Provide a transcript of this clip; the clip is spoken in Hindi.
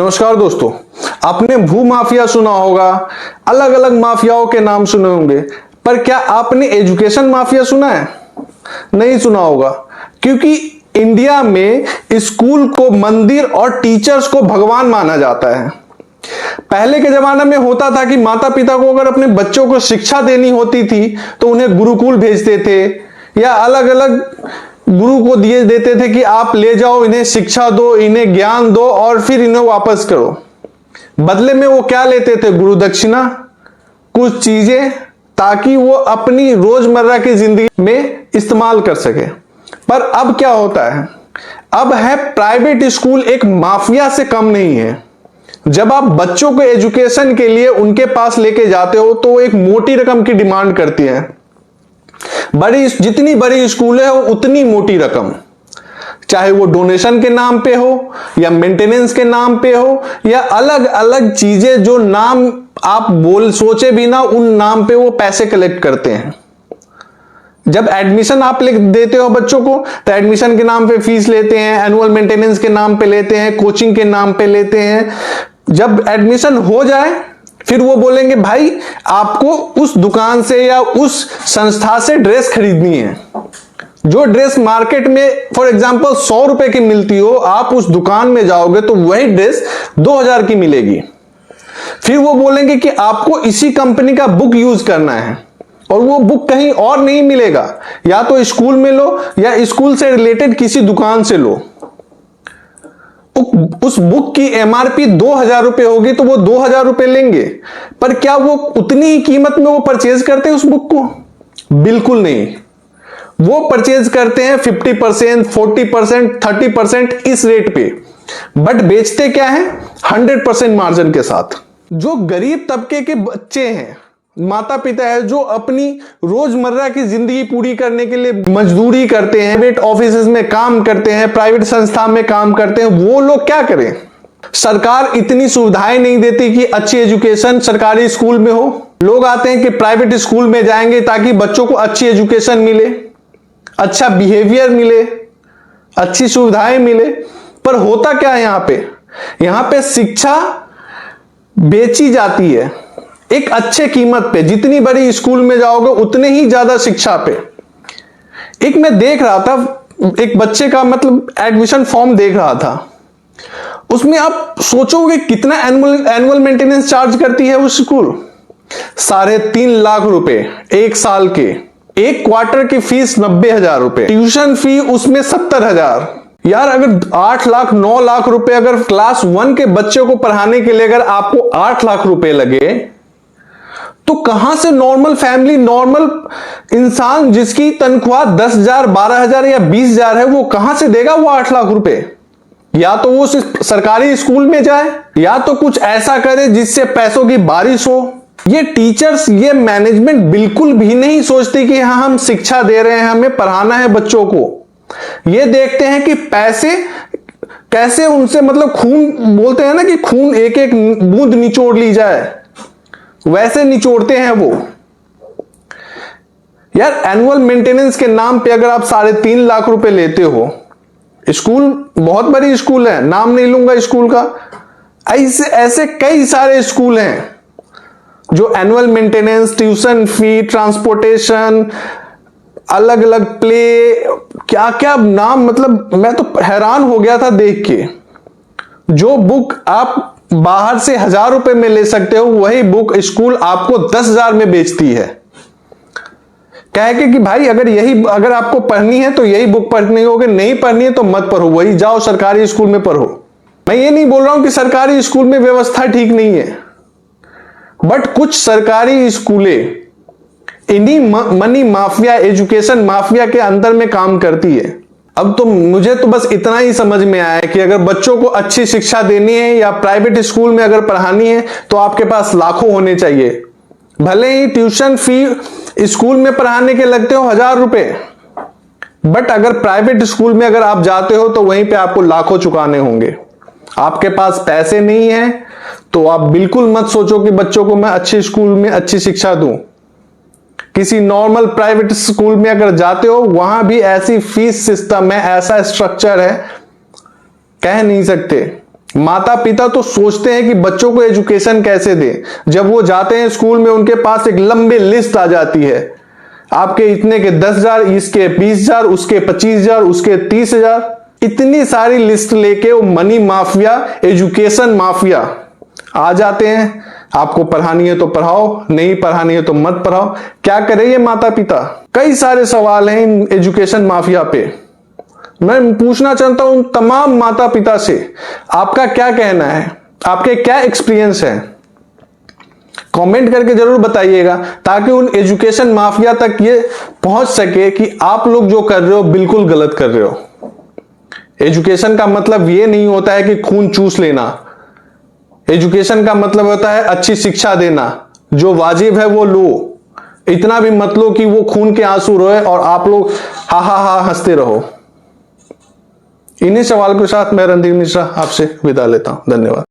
नमस्कार दोस्तों, आपने भू माफिया सुना होगा, अलग अलग माफियाओं के नाम सुने होंगे, पर क्या आपने एजुकेशन माफिया सुना है? नहीं सुना होगा, क्योंकि इंडिया में स्कूल को मंदिर और टीचर्स को भगवान माना जाता है। पहले के जमाने में होता था कि माता पिता को अगर अपने बच्चों को शिक्षा देनी होती थी तो उन्हें गुरुकुल भेजते थे या अलग अलग गुरु को दिए देते थे कि आप ले जाओ, इन्हें शिक्षा दो, इन्हें ज्ञान दो और फिर इन्हें वापस करो। बदले में वो क्या लेते थे? गुरु दक्षिणा, कुछ चीजें, ताकि वो अपनी रोजमर्रा की जिंदगी में इस्तेमाल कर सके। पर अब क्या होता है? अब है प्राइवेट स्कूल एक माफिया से कम नहीं है। जब आप बच्चों को एजुकेशन के लिए उनके पास लेके जाते हो तो एक मोटी रकम की डिमांड करती है। जितनी बड़ी स्कूल है उतनी मोटी रकम, चाहे वो डोनेशन के नाम पे हो या मेंटेनेंस के नाम पे हो या अलग अलग चीजें जो नाम आप सोचे भी ना, उन नाम पे वो पैसे कलेक्ट करते हैं। जब एडमिशन आप देते हो बच्चों को तो एडमिशन के नाम पे फीस लेते हैं, एनुअल मेंटेनेंस के नाम पे लेते हैं, कोचिंग के नाम पे लेते हैं। जब एडमिशन हो जाए फिर वो बोलेंगे भाई आपको उस दुकान से या उस संस्था से ड्रेस खरीदनी है। जो ड्रेस मार्केट में फॉर एग्जांपल 100 रुपए की मिलती हो, आप उस दुकान में जाओगे तो वही ड्रेस 2000 की मिलेगी। फिर वो बोलेंगे कि आपको इसी कंपनी का बुक यूज करना है और वो बुक कहीं और नहीं मिलेगा, या तो स्कूल में लो या स्कूल से रिलेटेड किसी दुकान से लो। उस बुक की एमआरपी 2000 रुपए होगी तो वो 2000 रुपए लेंगे, पर क्या वो उतनी ही कीमत में वो परचेज करते हैं उस बुक को? बिल्कुल नहीं। वो परचेज करते हैं 50%, 40%, 30% इस रेट पे, बट बेचते क्या है? 100% मार्जिन के साथ। जो गरीब तबके के बच्चे हैं, माता पिता है, जो अपनी रोजमर्रा की जिंदगी पूरी करने के लिए मजदूरी करते हैं, प्राइवेट ऑफिसेज में काम करते हैं, प्राइवेट संस्था में काम करते हैं, वो लोग क्या करें? सरकार इतनी सुविधाएं नहीं देती कि अच्छी एजुकेशन सरकारी स्कूल में हो। लोग आते हैं कि प्राइवेट स्कूल में जाएंगे ताकि बच्चों को अच्छी एजुकेशन मिले, अच्छा बिहेवियर मिले, अच्छी सुविधाएं मिले। पर होता क्या है यहां पे शिक्षा बेची जाती है एक अच्छे कीमत पे। जितनी बड़ी स्कूल में जाओगे उतने ही ज्यादा शिक्षा पे। एक मैं देख रहा था, एक बच्चे का मतलब एडमिशन फॉर्म देख रहा था, उसमें आप सोचोगे कितना एनुअल मेंटेनेंस चार्ज करती है वो स्कूल? 3.5 लाख रुपए एक साल के, एक क्वार्टर की फीस 90,000 रुपए, ट्यूशन फी उसमें 70,000। यार अगर 8 लाख 9 लाख रुपए अगर क्लास 1 के बच्चे को पढ़ाने के लिए अगर आपको 8 लाख रुपए लगे, तो कहां से नॉर्मल फैमिली, नॉर्मल इंसान जिसकी तनख्वाह 10,000, 12,000 या 20,000 है, वो कहां से देगा वो 8 लाख रुपए? या तो वो सरकारी स्कूल में जाए या तो कुछ ऐसा करे जिससे पैसों की बारिश हो। ये टीचर्स, ये मैनेजमेंट बिल्कुल भी नहीं सोचती कि हाँ हम शिक्षा दे रहे हैं, हमें पढ़ाना है बच्चों को। ये देखते हैं कि पैसे कैसे उनसे, मतलब खून बोलते हैं ना कि खून एक एक बूंद निचोड़ ली जाए, वैसे निचोड़ते हैं वो। यार एनुअल मेंटेनेंस के नाम पे अगर आप 3.5 लाख रुपए लेते हो, स्कूल बहुत बड़ी स्कूल है, नाम नहीं लूंगा स्कूल का, ऐसे कई सारे स्कूल हैं जो annual maintenance, tuition fee, transportation, अलग अलग प्ले, क्या क्या नाम, मतलब मैं तो हैरान हो गया था देख के। जो बुक आप बाहर से 1000 रुपए में ले सकते हो, वही बुक स्कूल आपको 10,000 में बेचती है। कह के कि भाई अगर आपको पढ़नी है तो यही बुक पढ़नी होगी, नहीं पढ़नी है तो मत पढ़ो, वही जाओ सरकारी स्कूल में पढ़ो। मैं ये नहीं बोल रहा हूं कि सरकारी स्कूल में व्यवस्था ठीक नहीं है, बट कुछ सरकारी स्कूलें इन्हीं मनी माफिया, एजुकेशन माफिया के अंदर में काम करती है। अब तो मुझे तो बस इतना ही समझ में आया कि अगर बच्चों को अच्छी शिक्षा देनी है या प्राइवेट स्कूल में अगर पढ़ानी है तो आपके पास लाखों होने चाहिए। भले ही ट्यूशन फी स्कूल में पढ़ाने के लगते हो 1000 रुपए, बट अगर प्राइवेट स्कूल में अगर आप जाते हो तो वहीं पे आपको लाखों चुकाने होंगे। आपके पास पैसे नहीं है तो आप बिल्कुल मत सोचो कि बच्चों को मैं अच्छे स्कूल में अच्छी शिक्षा दूं। किसी नॉर्मल प्राइवेट स्कूल में अगर जाते हो, वहां भी ऐसी फीस सिस्टम है, ऐसा स्ट्रक्चर है, कह नहीं सकते। माता पिता तो सोचते हैं कि बच्चों को एजुकेशन कैसे दें। जब वो जाते हैं स्कूल में, उनके पास एक लंबी लिस्ट आ जाती है, आपके इतने के 10,000, इसके 20,000, उसके 25,000, उसके 30,000, इतनी सारी लिस्ट लेके वो मनी माफिया, एजुकेशन माफिया आ जाते हैं। आपको पढ़ानी है तो पढ़ाओ, नहीं पढ़ानी है तो मत पढ़ाओ। क्या करें ये माता पिता? कई सारे सवाल हैं इन एजुकेशन माफिया पे। मैं पूछना चाहता हूं तमाम माता पिता से, आपका क्या कहना है, आपके क्या एक्सपीरियंस है? कमेंट करके जरूर बताइएगा, ताकि उन एजुकेशन माफिया तक ये पहुंच सके कि आप लोग जो कर रहे हो बिल्कुल गलत कर रहे हो। एजुकेशन का मतलब ये नहीं होता है कि खून चूस लेना। एजुकेशन का मतलब होता है अच्छी शिक्षा देना, जो वाजिब है वो लो। इतना भी मत लो कि वो खून के आंसू रोए और आप लोग हा हा हा हंसते रहो। इन्हीं सवाल के साथ मैं रणधीर मिश्रा आपसे विदा लेता हूं। धन्यवाद।